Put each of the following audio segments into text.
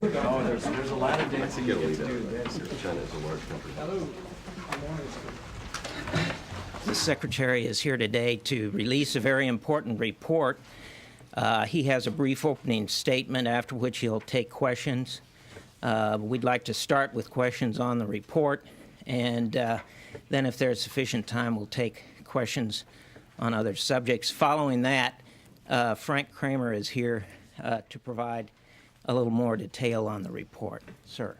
Oh, there's a lot of dancing you get to do. China is a large country. Hello. The Secretary is here today to release a very important report. He has a brief opening statement, after which he'll take questions. We'd like to start with questions on the report, and then if there's sufficient time, we'll take questions on other subjects. Following that, Frank Kramer is here to provide a little more detail on the report. Sir.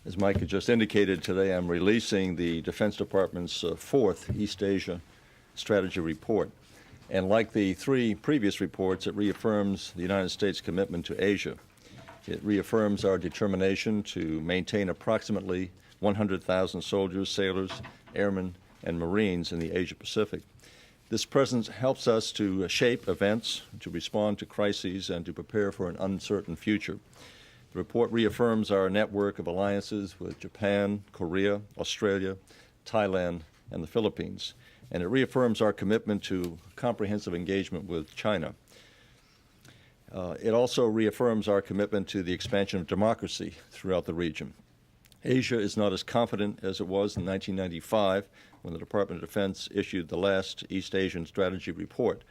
As Mike had just indicated, today I'm releasing the Defense Department's fourth East Asia Strategy Report. And like the three previous reports, it reaffirms the United States' commitment to Asia. It reaffirms our determination to maintain approximately 100,000 soldiers, sailors, airmen, and Marines in the Asia-Pacific. This presence helps us to shape events, to respond to crises, and to prepare for an uncertain future. The report reaffirms our network of alliances with Japan, Korea, Australia, Thailand, and the Philippines. And it reaffirms our commitment to comprehensive engagement with China. It also reaffirms our commitment to the expansion of democracy throughout the region. Asia is not as confident as it was in 1995 when the Department of Defense issued the last East Asian Strategy Report.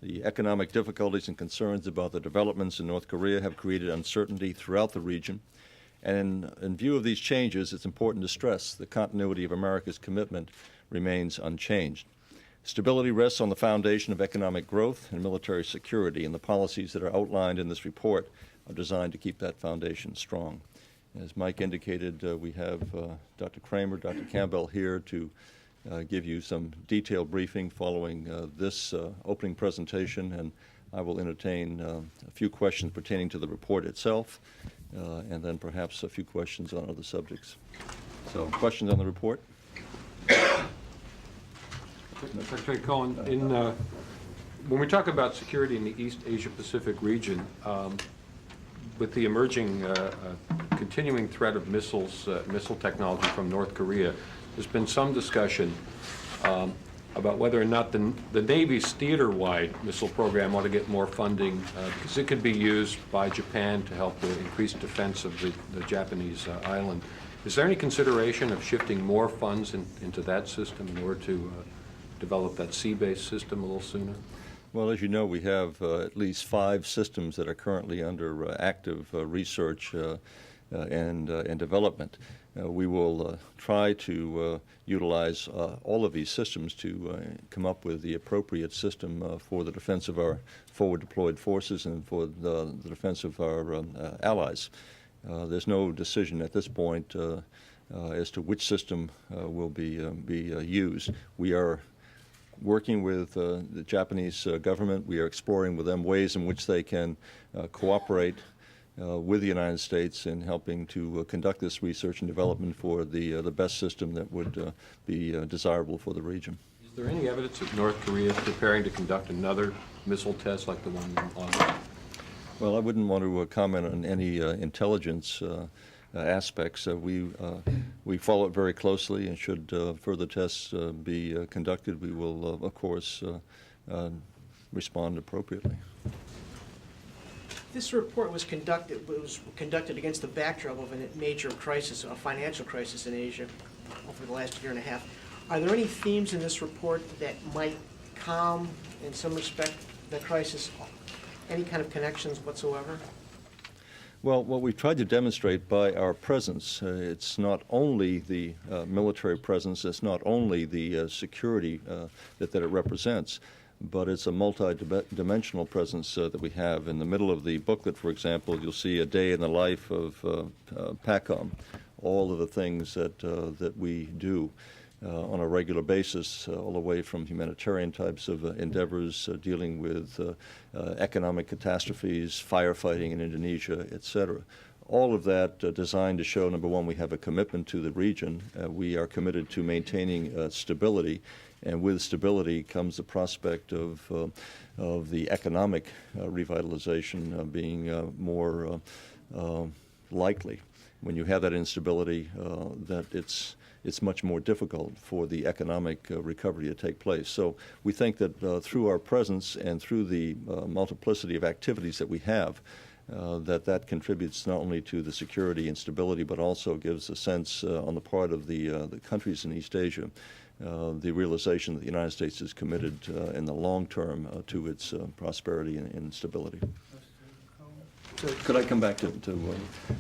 The economic difficulties and concerns about the developments in North Korea have created uncertainty throughout the region. And in view of these changes, it's important to stress the continuity of America's commitment remains unchanged. Stability rests on the foundation of economic growth and military security, and the policies that are outlined in this report are designed to keep that foundation strong. As Mike indicated, we have Dr. Kramer, Dr. Campbell here to give you some detailed briefing following this opening presentation, and I will entertain a few questions pertaining to the report itself, and then perhaps a few questions on other subjects. So, questions on the report? Secretary Cohen, when we talk about security in the East Asia-Pacific region, with the emerging continuing threat of missile technology from North Korea, there's been some discussion about whether or not the Navy's theater-wide missile program ought to get more funding because it could be used by Japan to help the increased defense of the Japanese island. Is there any consideration of shifting more funds into that system in order to develop that sea-based system a little sooner? Well, as you know, we have at least 5 systems that are currently under active research and development. We will try to utilize all of these systems to come up with the appropriate system for the defense of our forward deployed forces and for the defense of our allies. There's no decision at this point as to which system will be used. We are working with the Japanese government. We are exploring with them ways in which they can cooperate with the United States in helping to conduct this research and development for the best system that would be desirable for the region. Is there any evidence that North Korea is preparing to conduct another missile test like the one in August? Well, I wouldn't want to comment on any intelligence aspects. We follow it very closely, and should further tests be conducted, we will, of course, respond appropriately. This report was conducted against the backdrop of a major crisis, a financial crisis in Asia over the last year and a half. Are there any themes in this report that might calm, in some respect, the crisis? Any kind of connections whatsoever? Well, what we've tried to demonstrate by our presence, it's not only the military presence, it's not only the security that it represents, but it's a multi-dimensional presence that we have. In the middle of the booklet, for example, you'll see a day in the life of PACOM, all of the things that we do on a regular basis, all the way from humanitarian types of endeavors, dealing with economic catastrophes, firefighting in Indonesia, etc. All of that designed to show, number one, we have a commitment to the region. We are committed to maintaining stability, and with stability comes the prospect of the economic revitalization being more likely. When you have that instability, that it's it's much more difficult for the economic recovery to take place. So we think that through our presence and through the multiplicity of activities that we have, that contributes not only to the security and stability, but also gives a sense on the part of the countries in East Asia, the realization that the United States is committed in the long term to its prosperity and stability. Could I come back to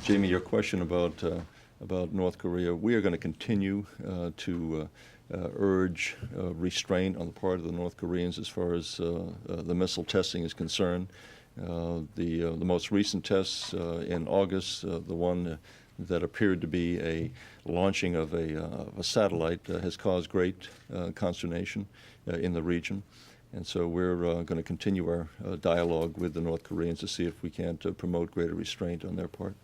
Jamie, your question about North Korea? We are going to continue to urge restraint on the part of the North Koreans as far as the missile testing is concerned. The most recent tests in August, the one that appeared to be a launching of a satellite, has caused great consternation in the region. And so we're going to continue our dialogue with the North Koreans to see if we can't promote greater restraint on their part.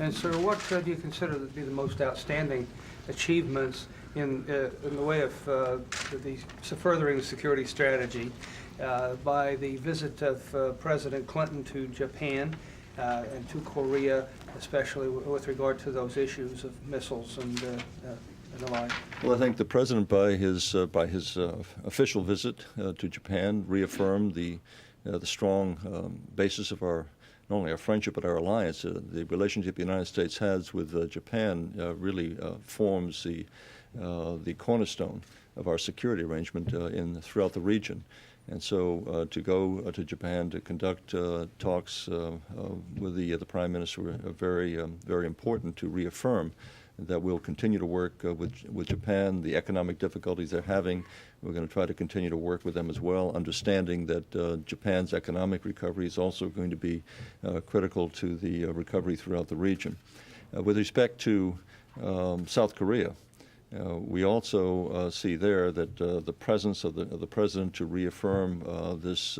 And sir, what do you consider to be the most outstanding achievements in the way of furthering the security strategy by the visit of President Clinton to Japan and to Korea, especially with regard to those issues of missiles and the like? Well, I think the president, by his official visit to Japan, reaffirmed the strong basis of our not only our friendship but our alliance. The relationship the United States has with Japan really forms the cornerstone of our security arrangement throughout the region. And so to go to Japan to conduct talks with the Prime Minister are very important to reaffirm that we'll continue to work with Japan. The economic difficulties they're having, we're going to try to continue to work with them as well, understanding that Japan's economic recovery is also going to be critical to the recovery throughout the region. With respect to South Korea, we also see there that the presence of the president to reaffirm this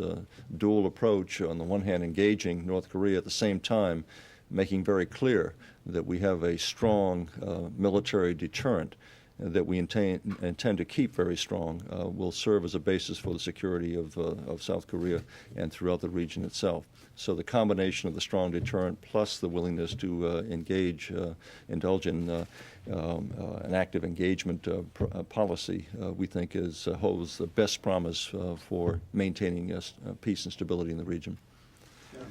dual approach, on the one hand engaging North Korea, at the same time making very clear that we have a strong military deterrent that we intend to keep very strong, will serve as a basis for the security of South Korea and throughout the region itself. So the combination of the strong deterrent plus the willingness to indulge in an active engagement policy, we think holds the best promise for maintaining peace and stability in the region.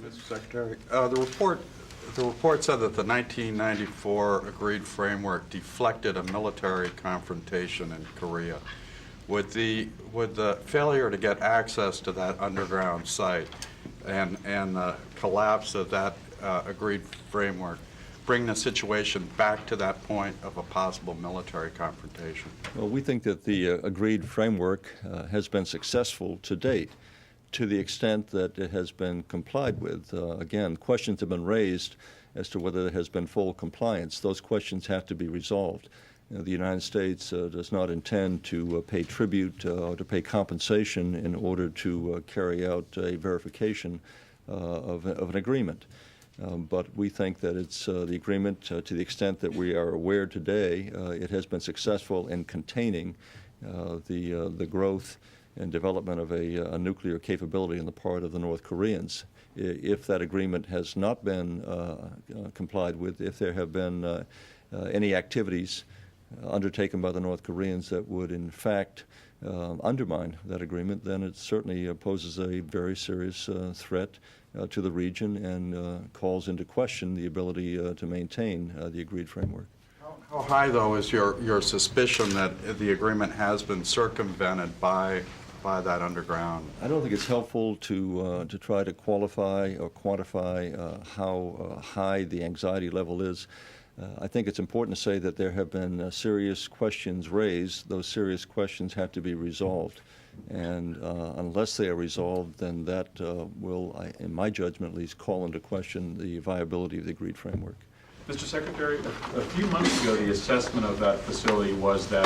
Mr. Secretary, the report said that the 1994 agreed framework deflected a military confrontation in Korea. Would the failure to get access to that underground site and the collapse of that agreed framework bring the situation back to that point of a possible military confrontation? Well, we think that the agreed framework has been successful to date, to the extent that it has been complied with. Again, questions have been raised as to whether there has been full compliance. Those questions have to be resolved. The United States does not intend to pay tribute or to pay compensation in order to carry out a verification of an agreement. But we think that it's the agreement, to the extent that we are aware today, it has been successful in containing the growth and development of a nuclear capability on the part of the North Koreans. If that agreement has not been complied with, if there have been any activities undertaken by the North Koreans that would in fact undermine that agreement, then it certainly poses a very serious threat to the region and calls into question the ability to maintain the agreed framework. How high, though, is your suspicion that the agreement has been circumvented by that underground? I don't think it's helpful to try to qualify or quantify how high the anxiety level is. I think it's important to say that there have been serious questions raised. Those serious questions have to be resolved. And unless they are resolved, then that will, in my judgment at least, call into question the viability of the agreed framework. Mr. Secretary, a few months ago, the assessment of that facility was that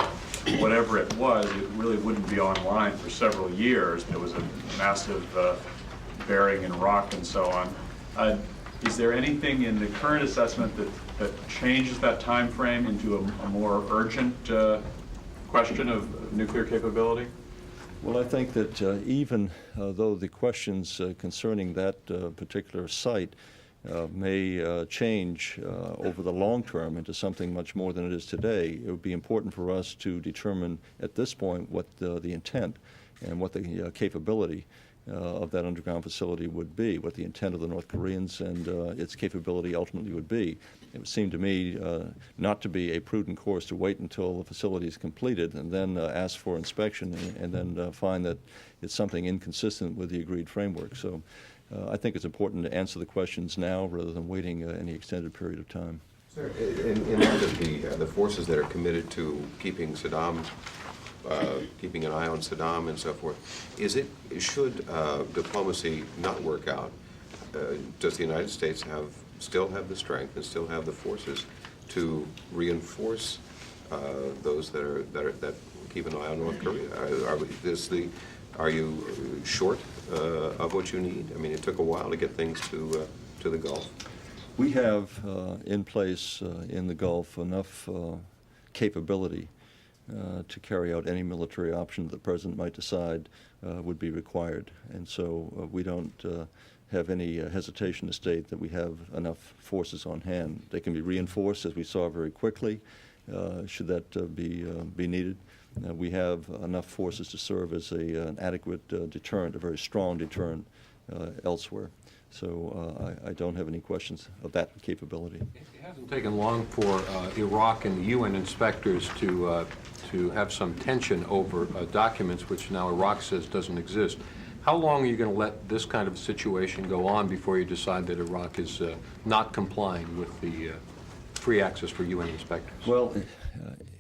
whatever it was, it really wouldn't be online for several years. There was a massive bearing in rock and so on. Is there anything in the current assessment that changes that time frame into a more urgent question of nuclear capability? Well, I think that even though the questions concerning that particular site may change over the long term into something much more than it is today, it would be important for us to determine at this point what the intent and what the capability of that underground facility would be, what the intent of the North Koreans and its capability ultimately would be. It would seem to me not to be a prudent course to wait until the facility is completed and then ask for inspection and then find that it's something inconsistent with the agreed framework. So I think it's important to answer the questions now rather than waiting any extended period of time. Sir, in light of the forces that are committed to keeping Saddam, keeping an eye on Saddam and so forth, should diplomacy not work out, does the United States still have the strength and still have the forces to reinforce those that keep an eye on North Korea? Are you short of what you need? I mean, it took a while to get things to the Gulf. We have in place in the Gulf enough capability to carry out any military option that the President might decide would be required. And so we don't have any hesitation to state that we have enough forces on hand. They can be reinforced, as we saw very quickly, should that be needed. We have enough forces to serve as an adequate deterrent, a very strong deterrent elsewhere. So I don't have any questions of that capability. It hasn't taken long for Iraq and the UN inspectors to have some tension over documents which now Iraq says doesn't exist. How long are you going to let this kind of situation go on before you decide that Iraq is not complying with the free access for UN inspectors? Well,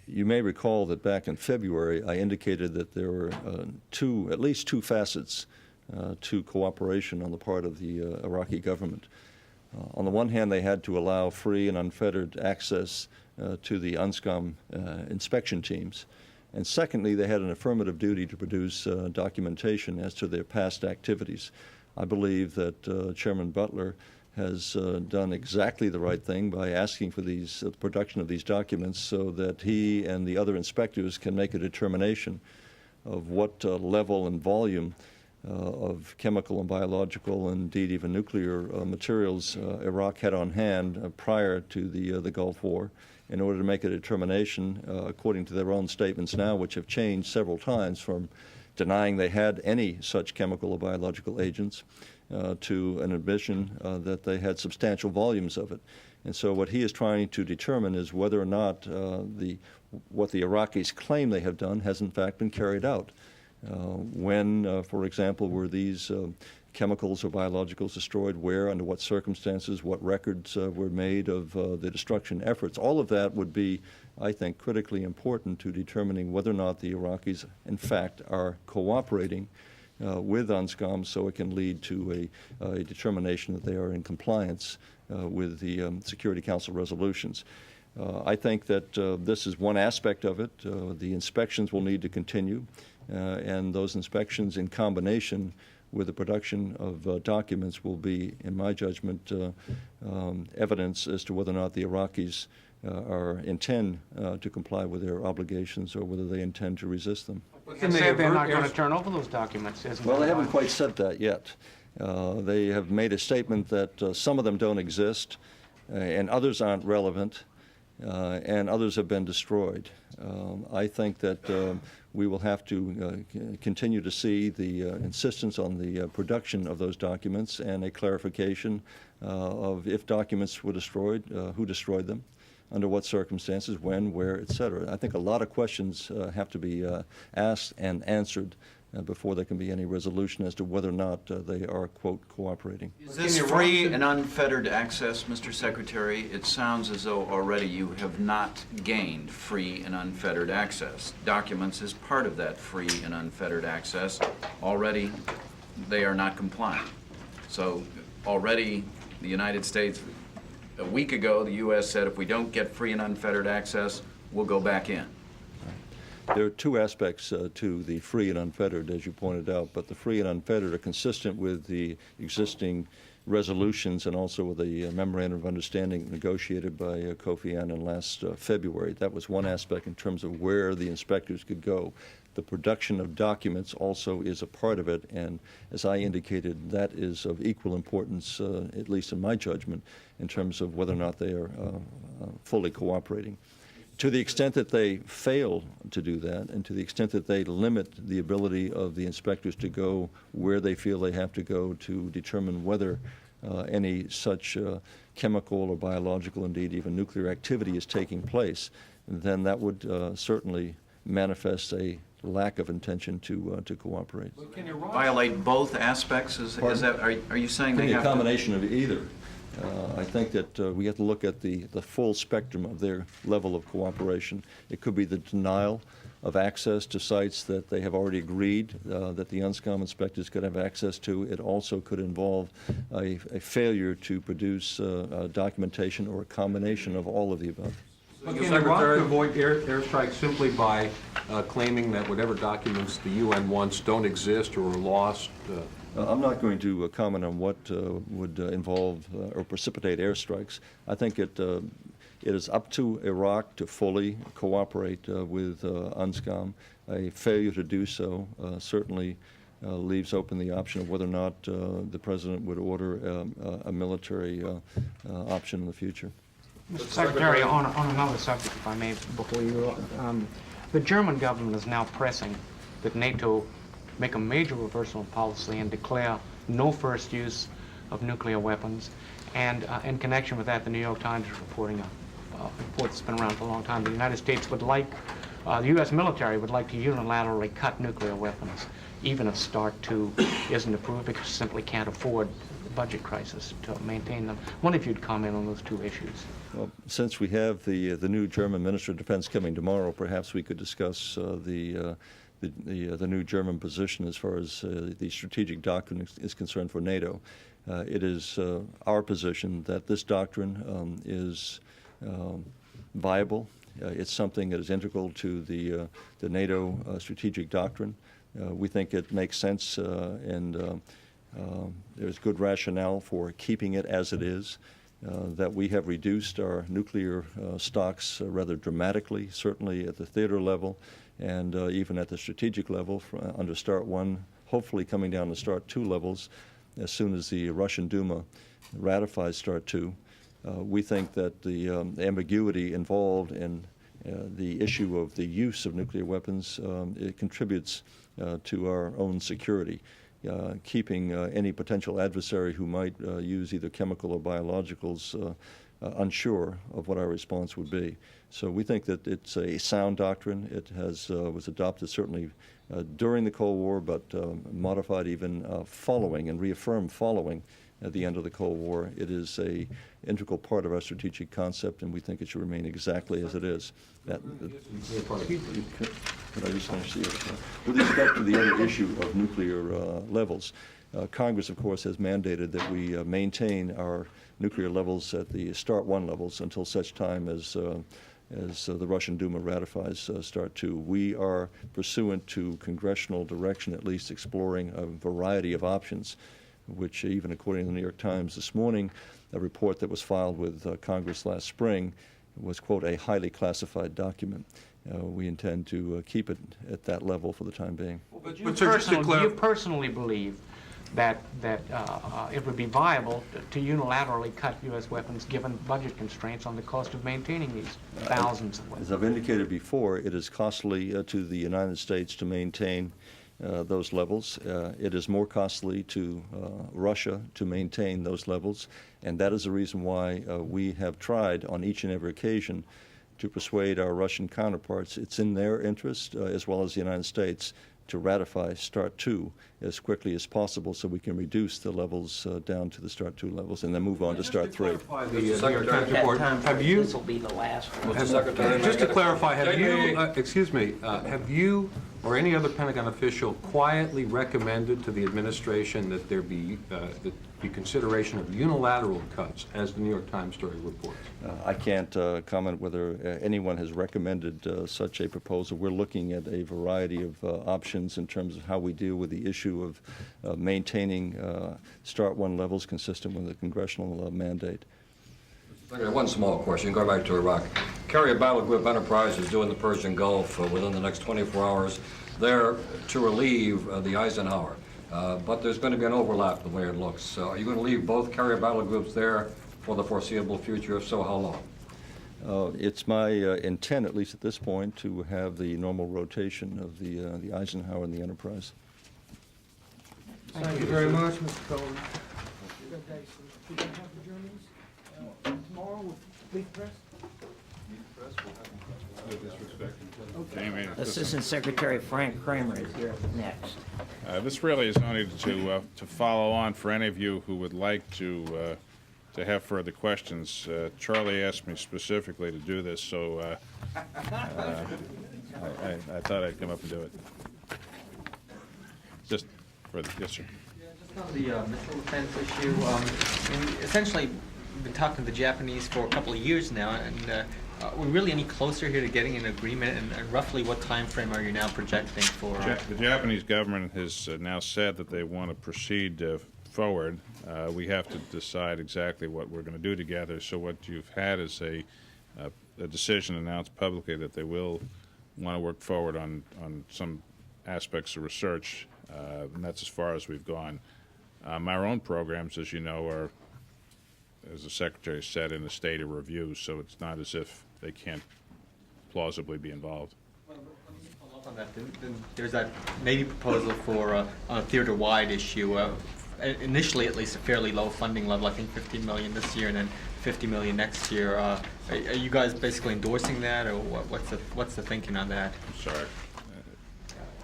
you may recall that back in February I indicated that there were at least two facets to cooperation on the part of the Iraqi government. On the one hand, they had to allow free and unfettered access to the UNSCOM inspection teams. And secondly, they had an affirmative duty to produce documentation as to their past activities. I believe that Chairman Butler has done exactly the right thing by asking for the production of these documents so that he and the other inspectors can make a determination of what level and volume of chemical and biological and indeed even nuclear materials Iraq had on hand prior to the Gulf War, in order to make a determination, according to their own statements now, which have changed several times from denying they had any such chemical or biological agents to an admission that they had substantial volumes of it. And so what he is trying to determine is whether or not what the Iraqis claim they have done has in fact been carried out. When, for example, were these chemicals or biologicals destroyed, where, under what circumstances, what records were made of the destruction efforts. All of that would be, I think, critically important to determining whether or not the Iraqis, in fact, are cooperating with UNSCOM so it can lead to a determination that they are in compliance with the Security Council resolutions. I think that this is one aspect of it. The inspections will need to continue, and those inspections in combination with the production of documents will be, in my judgment, evidence as to whether or not the Iraqis intend to comply with their obligations or whether they intend to resist them. They say they're not going to turn over those documents. Well, they haven't quite said that yet. They have made a statement that some of them don't exist and others aren't relevant and others have been destroyed. I think that we will have to continue to see the insistence on the production of those documents and a clarification of if documents were destroyed, who destroyed them, under what circumstances, when, where, et cetera. I think a lot of questions have to be asked and answered before there can be any resolution as to whether or not they are, quote, cooperating. Is this free and unfettered access, Mr. Secretary? It sounds as though already you have not gained free and unfettered access. Documents is part of that free and unfettered access. Already, they are not compliant. So already, the United States, a week ago, the U.S. said if we don't get free and unfettered access, we'll go back in. There are two aspects to the free and unfettered, as you pointed out, but the free and unfettered are consistent with the existing resolutions and also with a memorandum of understanding negotiated by Kofi Annan last February. That was one aspect in terms of where the inspectors could go. The production of documents also is a part of it, and as I indicated, that is of equal importance, at least in my judgment, in terms of whether or not they are fully cooperating. To the extent that they fail to do that, and to the extent that they limit the ability of the inspectors to go where they feel they have to go to determine whether any such chemical or biological, indeed even nuclear activity is taking place, then that would certainly manifest a lack of intention to cooperate. Violate both aspects? Is that, are you saying Could they be a have to? combination of either. I think that we have to look at the full spectrum of their level of cooperation. It could be the denial of access to sites that they have already agreed that the UNSCOM inspectors could have access to. It also could involve a failure to produce documentation or a combination of all of the above. Can Iraq avoid airstrikes simply by claiming that whatever documents the UN wants don't exist or are lost? I'm not going to comment on what would involve or precipitate airstrikes. I think it is up to Iraq to fully cooperate with UNSCOM. A failure to do so certainly leaves open the option of whether or not the President would order a military option in the future. Mr. Secretary, on another subject, if I may, before you, the German government is now pressing that NATO make a major reversal of policy and declare no first use of nuclear weapons. And in connection with that, the New York Times is reporting a report that's been around for a long time. The United States would like, the U.S. military would like to unilaterally cut nuclear weapons, even if START II isn't approved, because it simply can't afford the budget crisis to maintain them. I wonder if you'd comment on those two issues. Well, since we have the new German Minister of Defense coming tomorrow, perhaps we could discuss the new German position as far as the strategic doctrine is concerned for NATO. It is our position that this doctrine is viable. It's something that is integral to the NATO strategic doctrine. We think it makes sense, and there's good rationale for keeping it as it is. That we have reduced our nuclear stocks rather dramatically, certainly at the theater level, and even at the strategic level under START 1, hopefully coming down to START 2 levels as soon as the Russian Duma ratifies START 2. We think that the ambiguity involved in the issue of the use of nuclear weapons, it contributes to our own security. Keeping any potential adversary who might use either chemical or biologicals unsure of what our response would be. So we think that it's a sound doctrine. It was adopted certainly during the Cold War, but modified even following and reaffirmed following at the end of the Cold War. It is an integral part of our strategic concept, and we think it should remain exactly as it is. Could I just finish the other? With respect to the other issue of nuclear levels, Congress, of course, has mandated that we maintain our nuclear levels at the START 1 levels until such time as the Russian Duma ratifies START 2. We are, pursuant to congressional direction, at least exploring a variety of options, which even according to the New York Times this morning, a report that was filed with Congress last spring was, quote, a highly classified document. We intend to keep it at that level for the time being. Do you personally believe that it would be viable to unilaterally cut U.S. weapons given budget constraints on the cost of maintaining these thousands of weapons? As I've indicated before, it is costly to the United States to maintain those levels. It is more costly to Russia to maintain those levels, and that is the reason why we have tried on each and every occasion to persuade our Russian counterparts it's in their interest, as well as the United States, to ratify START 2 as quickly as possible so we can reduce the levels down to the START 2 levels and then move on to START 3. This will be the last one. Just to clarify, have you or any other Pentagon official quietly recommended to the administration that there be consideration of unilateral cuts, as the New York Times story reports? I can't comment whether anyone has recommended such a proposal. We're looking at a variety of options in terms of how we deal with the issue of maintaining Start 1 levels consistent with the congressional mandate. Okay, one small question, going back to Iraq. Carrier Battle Group Enterprise is due in the Persian Gulf within the next 24 hours. There to relieve the Eisenhower. But there's going to be an overlap the way it looks. So are you going to leave both carrier battle groups there for the foreseeable future? If so, how long? It's my intent, at least at this point, to have the normal rotation of the Eisenhower and the Enterprise. Thank you very much, Mr. Cohen. Good day, sir. We can have the Germans tomorrow with Leaf Press? Assistant Secretary Frank Kramer is here next. This really is only to follow on for any of you who would like to have further questions. Charlie asked me specifically to do this, so I thought I'd come up and do it. Just for the, yes, sir. Just on the missile defense issue, essentially we've been talking to the Japanese for a couple of years now, and are we really any closer here to getting an agreement, and roughly what time frame are you now projecting for? The Japanese government has now said that they want to proceed forward. We have to decide exactly what we're going to do together. So what you've had is a decision announced publicly that they will want to work forward on some aspects of research, and that's as far as we've gone. Our own programs, as you know, are, as the Secretary said, in a state of review, so it's not as if they can't plausibly be involved. Well, let me follow up on that. Then there's that Navy proposal for on a theater-wide issue. Initially, at least, a fairly low funding level. I think $15 million this year, and then $50 million next year. Are you guys basically endorsing that, or what's the thinking on that? I'm sorry.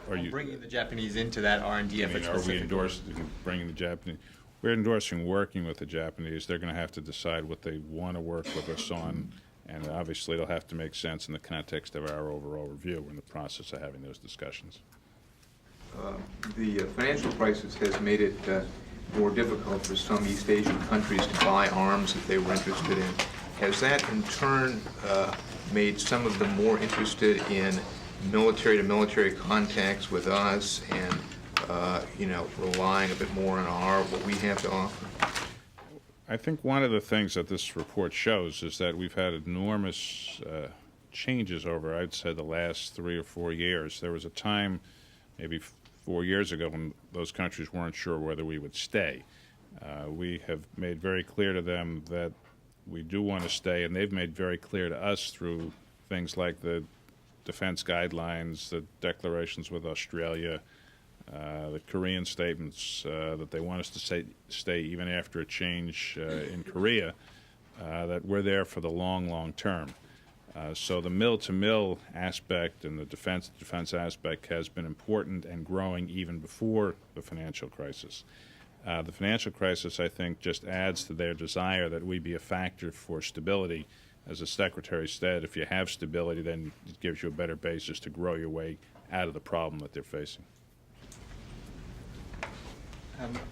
Are you bringing the Japanese into that R&D effort? Are we endorsing bringing the Japanese? We're endorsing working with the Japanese. They're going to have to decide what they want to work with us on, and obviously it'll have to make sense in the context of our overall review. We're in the process of having those discussions. The financial crisis has made it more difficult for some East Asian countries to buy arms that they were interested in. Has that in turn made some of them more interested in military-to-military contacts with us and relying a bit more on what we have to offer? I think one of the things that this report shows is that we've had enormous changes over, I'd say, the last 3 or 4 years. There was a time, maybe 4 years ago, when those countries weren't sure whether we would stay. We have made very clear to them that we do want to stay, and they've made very clear to us through things like the defense guidelines, the declarations with Australia, the Korean statements that they want us to stay even after a change in Korea, that we're there for the long term. So the mill-to-mill aspect and the defense aspect has been important and growing even before the financial crisis. The financial crisis, I think, just adds to their desire that we be a factor for stability. As the Secretary said, if you have stability, then it gives you a better basis to grow your way out of the problem that they're facing.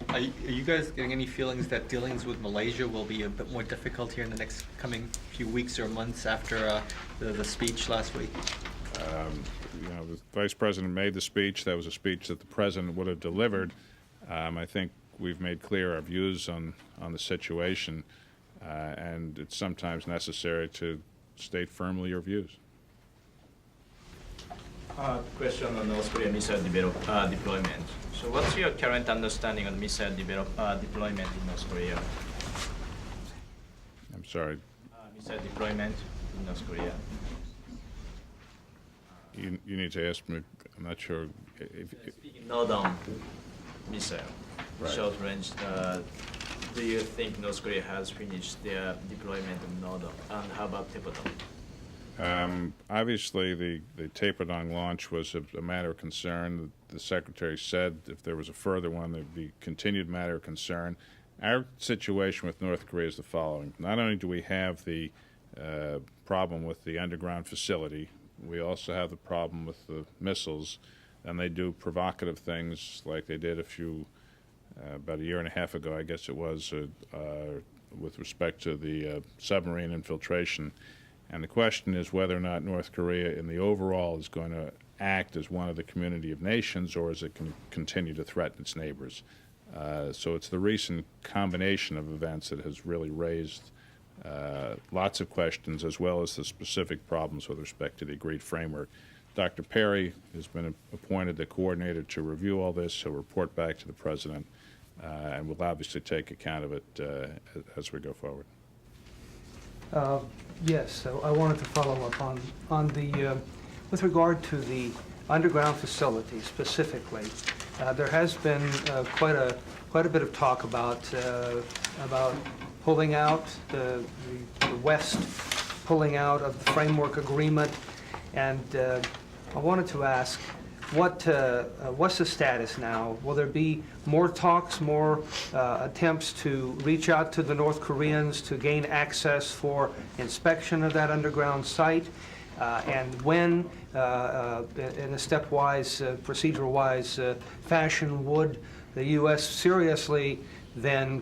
Are you guys getting any feelings that dealings with Malaysia will be a bit more difficult here in the next coming few weeks or months after the speech last week? The Vice President made the speech. That was a speech that the President would have delivered. I think we've made clear our views on the situation, and it's sometimes necessary to state firmly your views. Question on North Korea missile deployment. So what's your current understanding on missile deployment in North Korea? I'm sorry. Missile deployment in North Korea. You need to ask me. I'm not sure. Speaking Northern missile, right. Short range. Do you think North Korea has finished their deployment of Northern? And how about Pentagon? Obviously, the Taepodong launch was a matter of concern. The Secretary said if there was a further one, there'd be continued matter of concern. Our situation with North Korea is the following. Not only do we have the problem with the underground facility, we also have the problem with the missiles. then they do provocative things like they did about a year and a half ago, I guess it was, with respect to the submarine infiltration. And the question is whether or not North Korea in the overall is going to act as one of the community of nations, or is it going to continue to threaten its neighbors. So it's the recent combination of events that has really raised lots of questions, as well as the specific problems with respect to the agreed framework. Dr. Perry has been appointed the coordinator to review all this. He'll report back to the President, and we'll obviously take account of it as we go forward. Yes, so I wanted to follow up on the, with regard to the underground facility specifically. There has been quite a bit of talk about pulling out, the West pulling out of the framework agreement, and I wanted to ask, what's the status now? Will there be more talks, more attempts to reach out to the North Koreans to gain access for inspection of that underground site? And when, in a stepwise, procedural-wise fashion, would the U.S. seriously then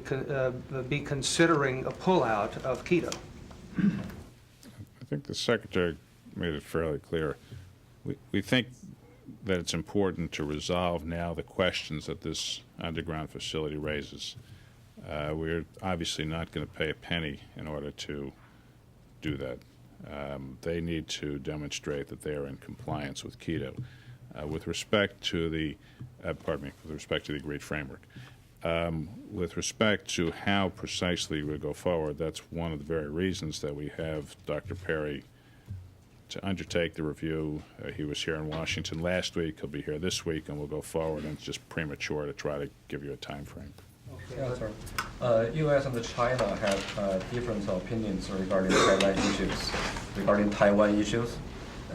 be considering a pullout of Quito? I think the Secretary made it fairly clear. We think that it's important to resolve now the questions that this underground facility raises. We're obviously not going to pay a penny in order to do that. They need to demonstrate that they are in compliance with Quito. With respect to the, with respect to the agreed framework. With respect to how precisely we go forward, that's one of the very reasons that we have Dr. Perry to undertake the review. He was here in Washington last week. He'll be here this week, and we'll go forward. And it's just premature to try to give you a time frame. Yeah, sir. U.S. and China have different opinions regarding Taiwan issues,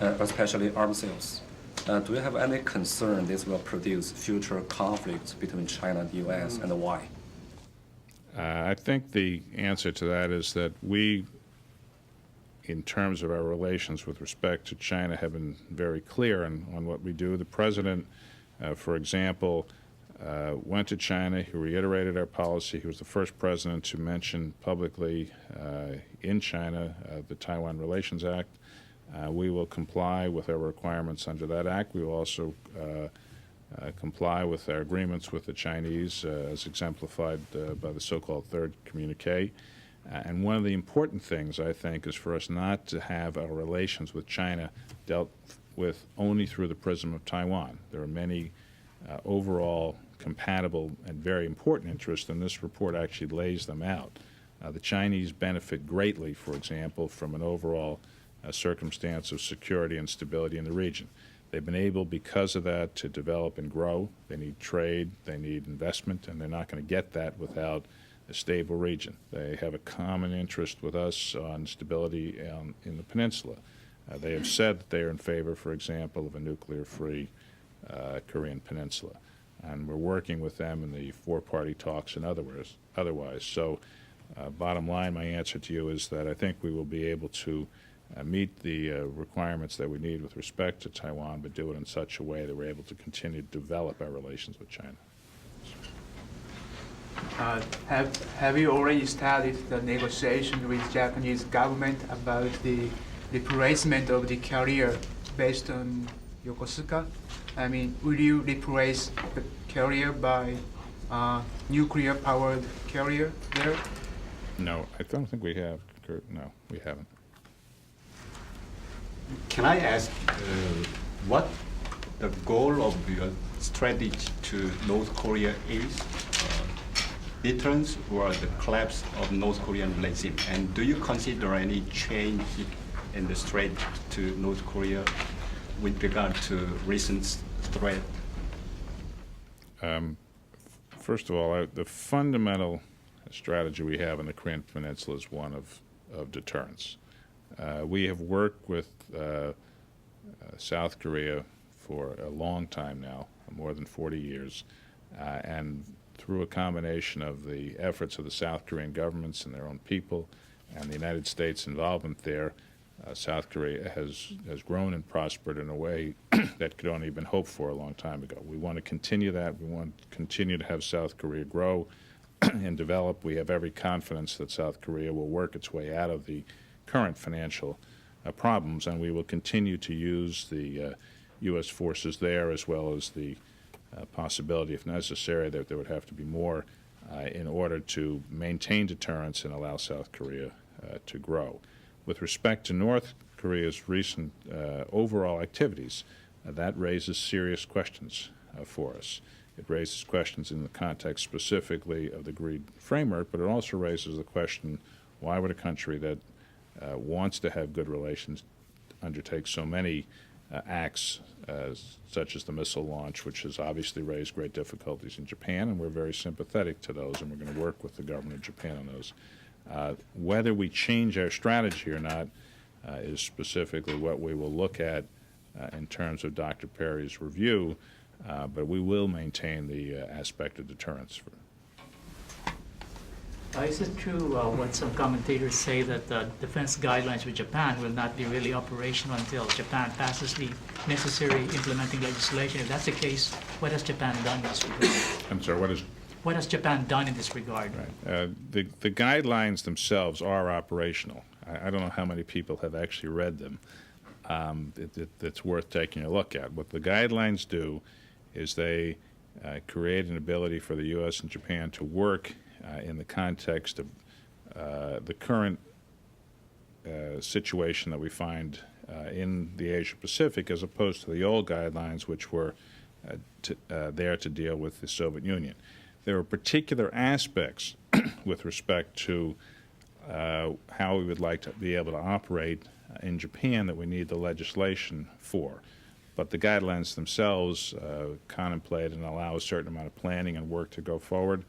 especially arms sales. Do you have any concern this will produce future conflicts between China and the U.S., and why? I think the answer to that is that we, in terms of our relations with respect to China, have been very clear on what we do. The President, for example, went to China. He reiterated our policy. He was the first president to mention publicly in China the Taiwan Relations Act. We will comply with our requirements under that act. We will also comply with our agreements with the Chinese as exemplified by the so-called third communique. And one of the important things, I think, is for us not to have our relations with China dealt with only through the prism of Taiwan. There are many overall compatible and very important interests, and this report actually lays them out. The Chinese benefit greatly, for example, from an overall circumstance of security and stability in the region. They've been able, because of that, to develop and grow. They need trade, they need investment, and they're not going to get that without a stable region. They have a common interest with us on stability in the peninsula. They have said that they are in favor, for example, of a nuclear-free Korean peninsula. And we're working with them in the four-party talks and otherwise. So bottom line, my answer to you is that I think we will be able to meet the requirements that we need with respect to Taiwan, but do it in such a way that we're able to continue to develop our relations with China. Have you already started the negotiation with Japanese government about the replacement of the carrier based on Yokosuka? I mean, will you replace the carrier by nuclear-powered carrier there? No, I don't think we have, Kurt. No, we haven't. Can I ask what the goal of your strategy to North Korea is? Deterrence or the collapse of North Korean regime? And do you consider any change in the strategy to North Korea with regard to recent threat? First of all, the fundamental strategy we have in the Korean Peninsula is one of deterrence. We have worked with South Korea for a long time now, more than 40 years, and through a combination of the efforts of the South Korean governments and their own people and the United States involvement there, South Korea has grown and prospered in a way that could only have been hoped for a long time ago. We want to continue that. We want to continue to have South Korea grow and develop. We have every confidence that South Korea will work its way out of the current financial problems, and we will continue to use the U.S. forces there, as well as the possibility, if necessary, that there would have to be more in order to maintain deterrence and allow South Korea to grow. With respect to North Korea's recent overall activities, that raises serious questions for us. It raises questions in the context specifically of the agreed framework, but it also raises the question, why would a country that wants to have good relations undertake so many acts such as the missile launch, which has obviously raised great difficulties in Japan, and we're very sympathetic to those, and we're going to work with the government of Japan on those. Whether we change our strategy or not is specifically what we will look at in terms of Dr. Perry's review, but we will maintain the aspect of deterrence. Is it true what some commentators say that the defense guidelines for Japan will not be really operational until Japan passes the necessary implementing legislation? If that's the case, what has Japan done in this regard? I'm sorry, what has Japan done in this regard? Right. The guidelines themselves are operational. I don't know how many people have actually read them. It's worth taking a look at. What the guidelines do is they create an ability for the U.S. and Japan to work in the context of the current situation that we find in the Asia-Pacific, as opposed to the old guidelines, which were there to deal with the Soviet Union. There are particular aspects with respect to how we would like to be able to operate in Japan that we need the legislation for. But the guidelines themselves contemplate and allow a certain amount of planning and work to go forward.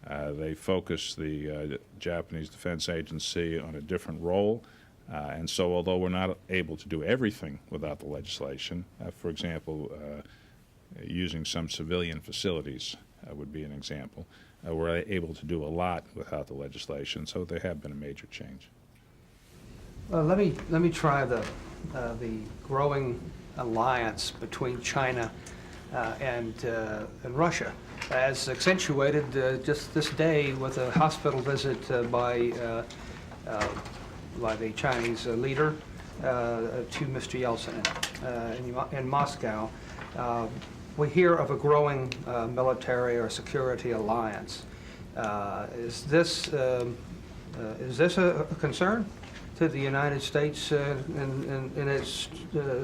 They focus the Japanese Defense Agency on a different role. And so although we're not able to do everything without the legislation, for example, using some civilian facilities would be an example, we're able to do a lot without the legislation, so there have been a major change. Well, let me try the growing alliance between China and Russia, as accentuated just this day with a hospital visit by the Chinese leader to Mr. Yeltsin in Moscow. We hear of a growing military or security alliance. Is this a concern to the United States in its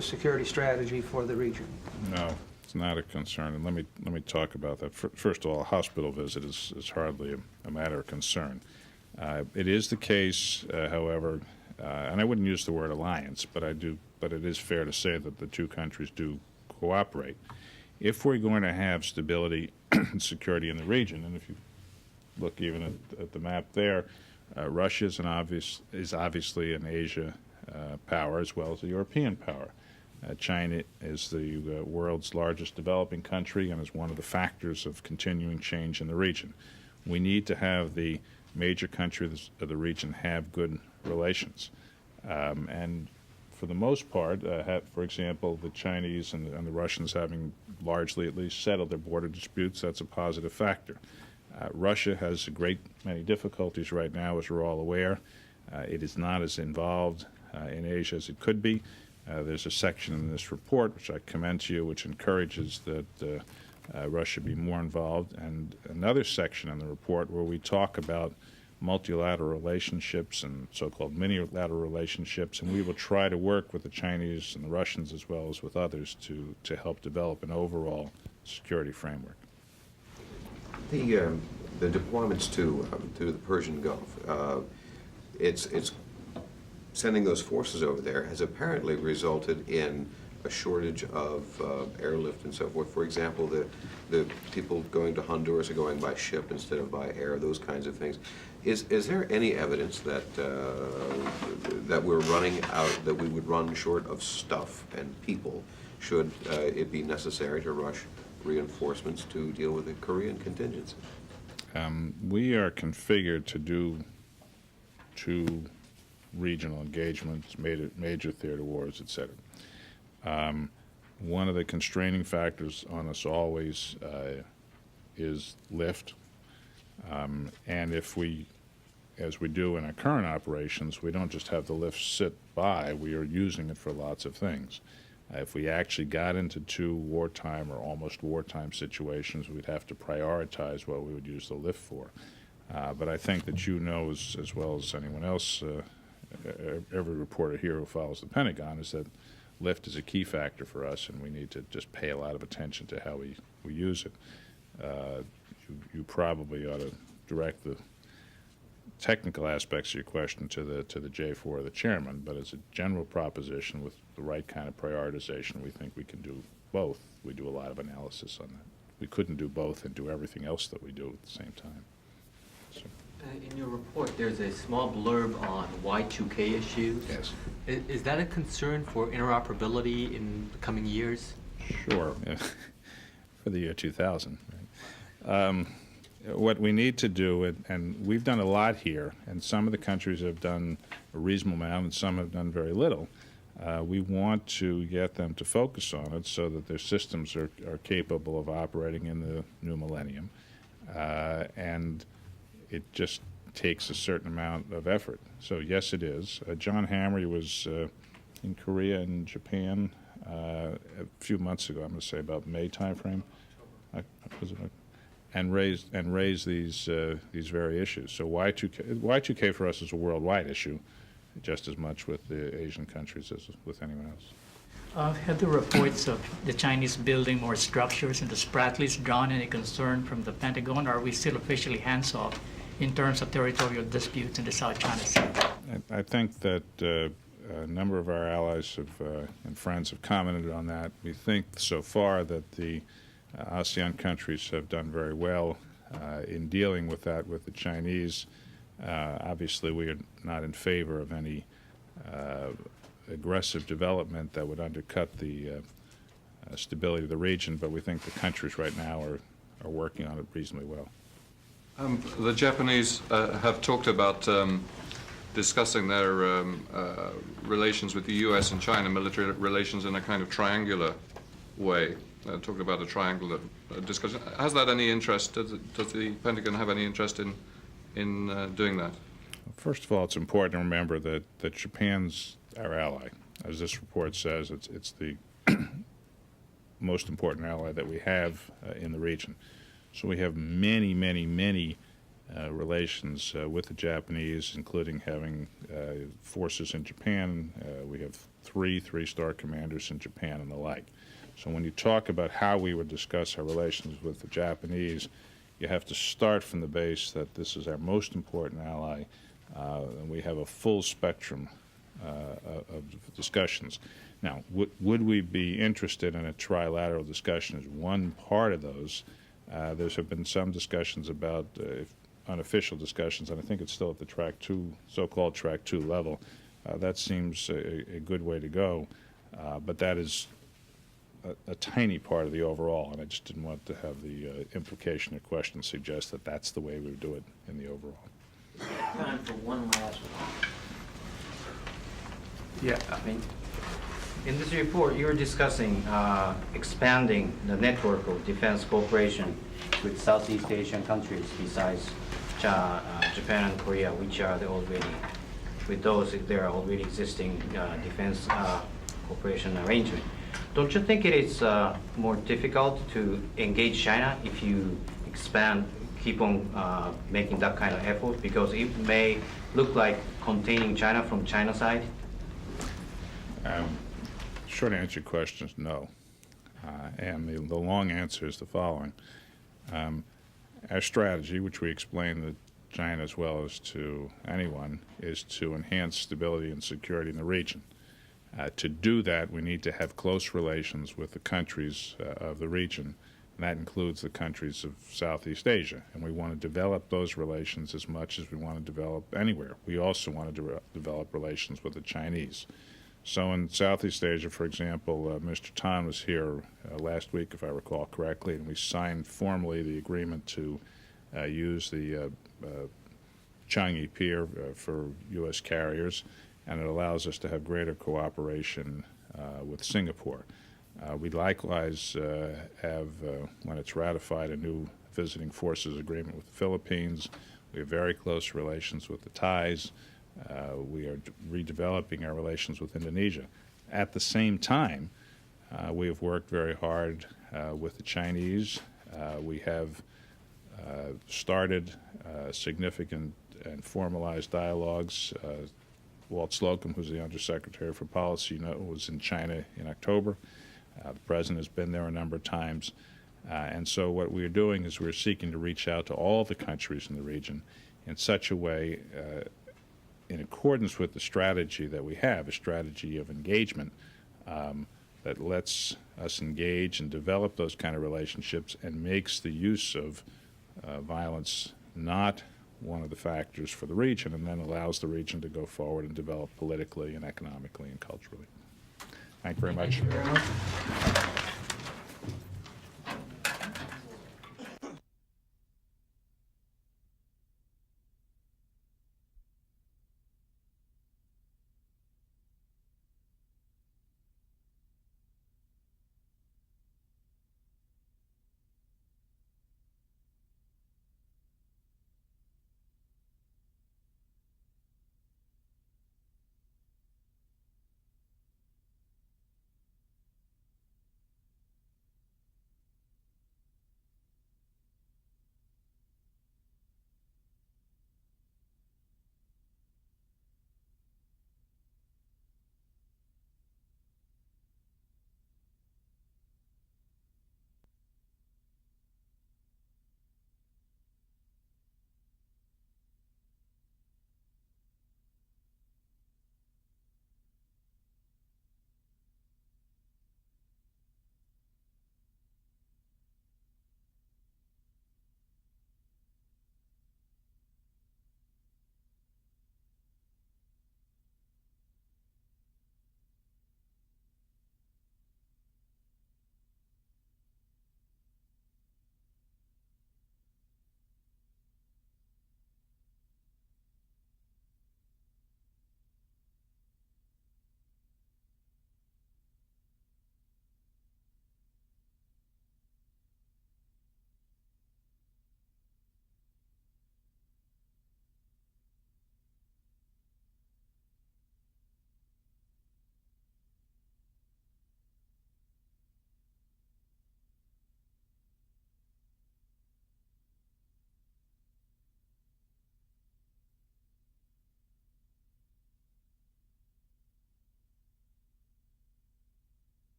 security strategy for the region? No, it's not a concern, and let me talk about that. First of all, a hospital visit is hardly a matter of concern. It is the case, however, and I wouldn't use the word alliance, but it is fair to say that the two countries do cooperate. If we're going to have stability and security in the region, and if you look even at the map there, Russia is obviously an Asia power as well as a European power. China is the world's largest developing country and is one of the factors of continuing change in the region. We need to have the major countries of the region have good relations. And for the most part, for example, the Chinese and the Russians having largely at least settled their border disputes, that's a positive factor. Russia has a great many difficulties right now, as we're all aware. It is not as involved in Asia as it could be. There's a section in this report, which I commend to you, which encourages that Russia be more involved, and another section in the report where we talk about multilateral relationships and so-called mini-lateral relationships, and we will try to work with the Chinese and the Russians as well as with others to help develop an overall security framework. The deployments to the Persian Gulf, it's sending those forces over there has apparently resulted in a shortage of airlift and so forth. For example, the people going to Honduras are going by ship instead of by air, those kinds of things. Is there any evidence that that we're running out, that we would run short of stuff and people should it be necessary to rush reinforcements to deal with the Korean contingency? We are configured to do two regional engagements, major theater wars, etc. One of the constraining factors on us always is lift, and if we, as we do in our current operations, we don't just have the lift sit by, we are using it for lots of things. If we actually got into two wartime or almost wartime situations, we'd have to prioritize what we would use the lift for. But I think that you know as well as anyone else, every reporter here who follows the Pentagon, is that lift is a key factor for us, and we need to just pay a lot of attention to how we use it. You probably ought to direct the technical aspects of your question to the J4 or the chairman, but as a general proposition with the right kind of prioritization, we think we can do both. We do a lot of analysis on that. We couldn't do both and do everything else that we do at the same time. So. In your report, there's a small blurb on Y2K issues. Yes. Is that a concern for interoperability in the coming years? Sure, for the year 2000. Right? What we need to do, and we've done a lot here, and some of the countries have done a reasonable amount and some have done very little. We want to get them to focus on it so that their systems are capable of operating in the new millennium. And it just takes a certain amount of effort. So yes, it is. John Hamre was in Korea and Japan a few months ago, I'm going to say about May timeframe, and raised these very issues. So Y2K for us is a worldwide issue, just as much with the Asian countries as with anyone else. Have the reports of the Chinese building more structures in the Spratlys drawn any concern from the Pentagon, or are we still officially hands-off in terms of territorial disputes in the South China Sea? I think that a number of our allies and friends have commented on that. We think so far that the ASEAN countries have done very well in dealing with that with the Chinese. Obviously, we are not in favor of any aggressive development that would undercut the stability of the region, but we think the countries right now are working on it reasonably well. The Japanese have talked about discussing their relations with the U.S. and China, military relations, in a kind of triangular way. Talking about a triangular discussion. Has that any interest? Does the Pentagon have any interest in doing that? First of all, it's important to remember that Japan's our ally. As this report says, it's the most important ally that we have in the region. So we have many, many, many relations with the Japanese, including having forces in Japan. We have three-star commanders in Japan and the like. So when you talk about how we would discuss our relations with the Japanese, you have to start from the base that this is our most important ally, and we have a full spectrum of discussions. Now, would we be interested in a trilateral discussion as one part of those? There have been some discussions about unofficial discussions, and I think it's still at the Track 2, so-called Track 2 level. That seems a good way to go, but that is a tiny part of the overall, and I just didn't want to have the implication or question suggest that that's the way we would do it in the overall. Time for one last one. Yeah, I mean, in this report, you're discussing expanding the network of defense cooperation with Southeast Asian countries besides Japan and Korea, which are with those, there are already existing defense cooperation arrangement. Don't you think it is more difficult to engage China if you keep on making that kind of effort, because it may look like containing China from China's side? Short answer to your question is no. And the long answer is the following. Our strategy, which we explain to China as well as to anyone, is to enhance stability and security in the region. To do that, we need to have close relations with the countries of the region, and that includes the countries of Southeast Asia. And we want to develop those relations as much as we want to develop anywhere. We also want to develop relations with the Chinese. So in Southeast Asia, for example, Mr. Tan was here last week, if I recall correctly, and we signed formally the agreement to use the Changi Pier for U.S. carriers, and it allows us to have greater cooperation with Singapore. We likewise have, when it's ratified, a new visiting forces agreement with the Philippines. We have very close relations with the Thais. We are redeveloping our relations with Indonesia. At the same time, we have worked very hard with the Chinese. We have started significant and formalized dialogues. Walt Slocum, who's the Undersecretary for Policy, was in China in October. The President has been there a number of times. And so what we're doing is we're seeking to reach out to all the countries in the region in such a way, in accordance with the strategy that we have, a strategy of engagement that lets us engage and develop those kind of relationships and makes the use of violence not one of the factors for the region, and then allows the region to go forward and develop politically and economically and culturally. Thank you very much. Thank you very much.